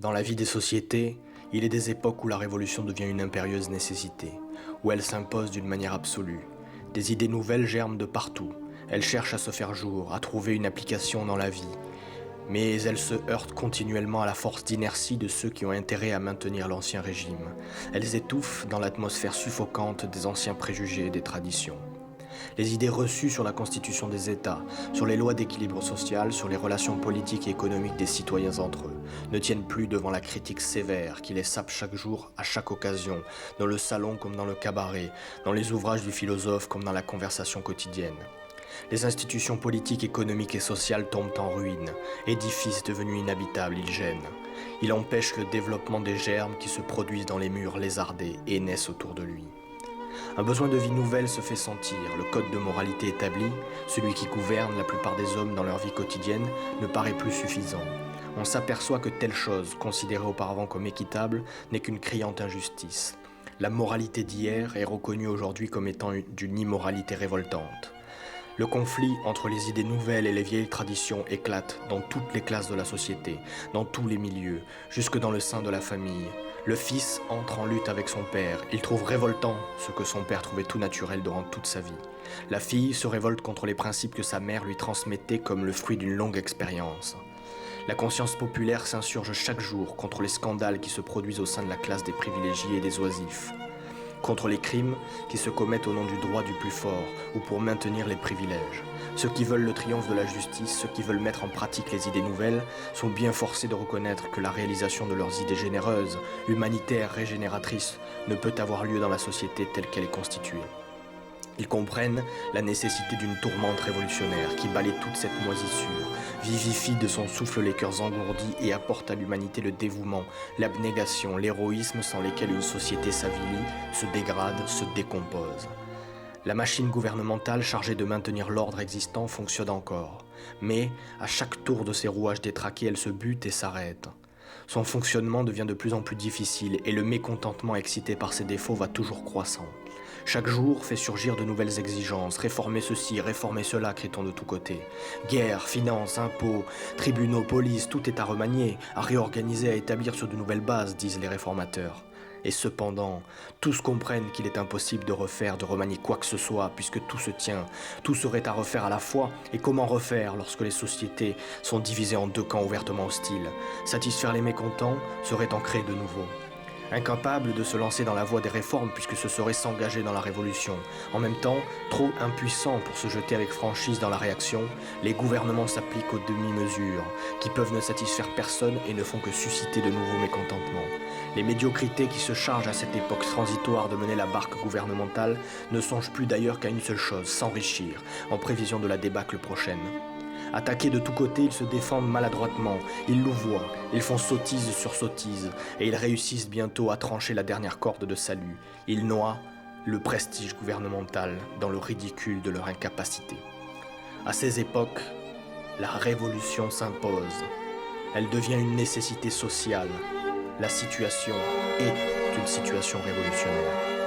Dans la vie des sociétés, il est des époques où la révolution devient une impérieuse nécessité, où elle s'impose d'une manière absolue. Des idées nouvelles germent de partout. Elles cherchent à se faire jour, à trouver une application dans la vie. Mais elles se heurtent continuellement à la force d'inertie de ceux qui ont intérêt à maintenir l'ancien régime. Elles étouffent dans l'atmosphère suffocante des anciens préjugés et des traditions. Les idées reçues sur la constitution des États, sur les lois d'équilibre social, sur les relations politiques et économiques des citoyens entre eux, ne tiennent plus devant la critique sévère qui les sape chaque jour, à chaque occasion, dans le salon comme dans le cabaret, dans les ouvrages du philosophe comme dans la conversation quotidienne. Les institutions politiques, économiques et sociales tombent en ruine, édifices devenus inhabitables, ils gênent. Il empêche le développement des germes qui se produisent dans les murs lézardés et naissent autour de lui. Un besoin de vie nouvelle se fait sentir, le code de moralité établi, celui qui gouverne la plupart des hommes dans leur vie quotidienne, ne paraît plus suffisant. On s'aperçoit que telle chose, considérée auparavant comme équitable, n'est qu'une criante injustice. La moralité d'hier est reconnue aujourd'hui comme étant d'une immoralité révoltante. Le conflit entre les idées nouvelles et les vieilles traditions éclate dans toutes les classes de la société, dans tous les milieux, jusque dans le sein de la famille. Le fils entre en lutte avec son père. Il trouve révoltant ce que son père trouvait tout naturel durant toute sa vie. La fille se révolte contre les principes que sa mère lui transmettait comme le fruit d'une longue expérience. La conscience populaire s'insurge chaque jour contre les scandales qui se produisent au sein de la classe des privilégiés et des oisifs, contre les crimes qui se commettent au nom du droit du plus fort ou pour maintenir les privilèges. Ceux qui veulent le triomphe de la justice, ceux qui veulent mettre en pratique les idées nouvelles, sont bien forcés de reconnaître que la réalisation de leurs idées généreuses, humanitaires, régénératrices, ne peut avoir lieu dans la société telle qu'elle est constituée. Ils comprennent la nécessité d'une tourmente révolutionnaire qui balaie toute cette moisissure, vivifie de son souffle les cœurs engourdis et apporte à l'humanité le dévouement, l'abnégation, l'héroïsme sans lesquels une société s'avilit, se dégrade, se décompose. La machine gouvernementale chargée de maintenir l'ordre existant fonctionne encore, mais à chaque tour de ses rouages détraqués, elle se bute et s'arrête. Son fonctionnement devient de plus en plus difficile et le mécontentement excité par ses défauts va toujours croissant. Chaque jour fait surgir de nouvelles exigences, réformer ceci, réformer cela, crie-t-on de tous côtés. Guerre, finances, impôts, tribunaux, police, tout est à remanier, à réorganiser, à établir sur de nouvelles bases, disent les réformateurs. Et cependant, tous comprennent qu'il est impossible de refaire, de remanier quoi que ce soit, puisque tout se tient, tout serait à refaire à la fois, et comment refaire lorsque les sociétés sont divisées en deux camps ouvertement hostiles? Satisfaire les mécontents serait en créer de nouveaux. Incapables de se lancer dans la voie des réformes puisque ce serait s'engager dans la révolution. En même temps, trop impuissants pour se jeter avec franchise dans la réaction, les gouvernements s'appliquent aux demi-mesures, qui peuvent ne satisfaire personne et ne font que susciter de nouveaux mécontentements. Les médiocrités qui se chargent à cette époque transitoire de mener la barque gouvernementale ne songent plus d'ailleurs qu'à une seule chose, s'enrichir, en prévision de la débâcle prochaine. Attaqués de tous côtés, ils se défendent maladroitement, ils louvoient, ils font sottise sur sottise, et ils réussissent bientôt à trancher la dernière corde de salut. Ils noient le prestige gouvernemental dans le ridicule de leur incapacité. À ces époques, la révolution s'impose. Elle devient une nécessité sociale. La situation est une situation révolutionnaire.